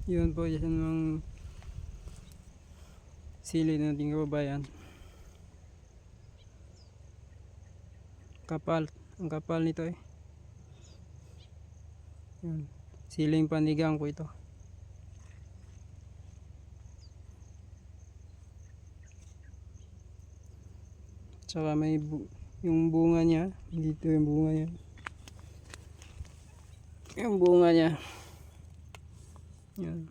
Yun po, yan ang sili nating kababayan. Kapal, ang kapal nito eh. Yun. Siling panigang po ito. Tsaka may yung bunga niya, dito yung bunga niya. Yung bunga niya. Yan.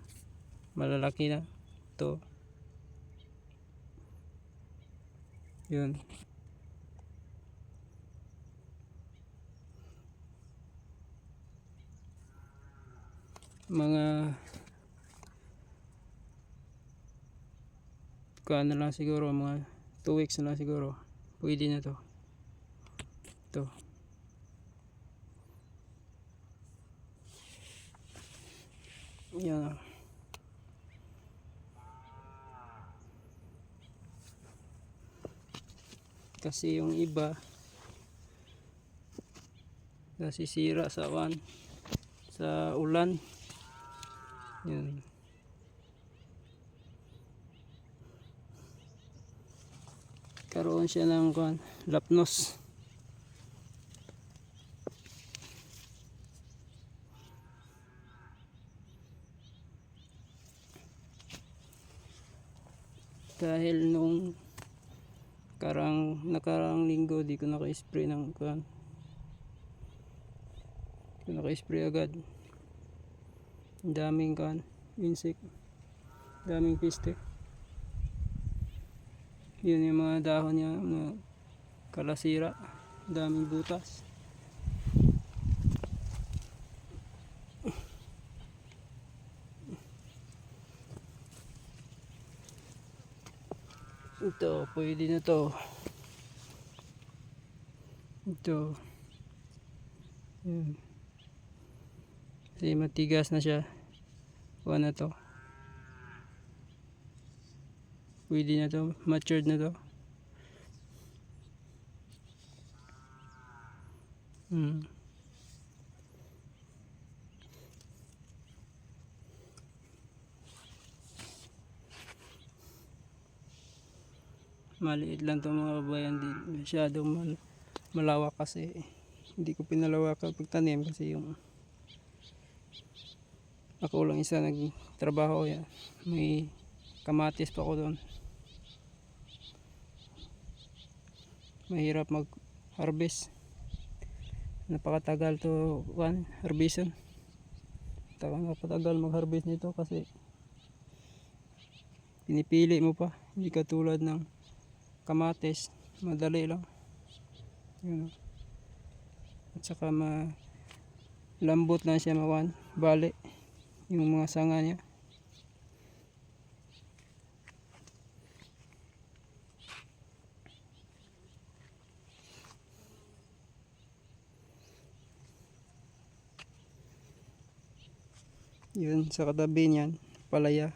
Malalaki na. Ito. Yun. Mga kuan na lang siguro, mga 2 weeks na lang siguro. Pwede na to. Ito. Yan. Kasi yung iba nasisira sa sa ulan. Yan. Karoon siya ng lapnos. Dahil nung nakarang linggo di ko naka-spray ng naka-spray agad. Ang daming insect, daming piste. Yun yung mga dahon niya na kalasira, daming butas. Ito, pwede na to. Ito. Yun. Kasi matigas na siya. Kuha na to. Pwede na to. Matured na to. Maliit lang to mga kabayan, di masyadong malawak kasi hindi ko pinalawakan pagtanim kasi yung ako lang isa nagtrabaho yan. May kamatis pa ako doon. Mahirap mag harvest, napakatagal to harveston. Napakatagal mag harvest nito kasi pinipili mo pa, hindi katulad ng kamatis, madali lang. Yun. At saka lambot lang siya bali yung mga sanga niya. Yun, sa katabi niyan palaya.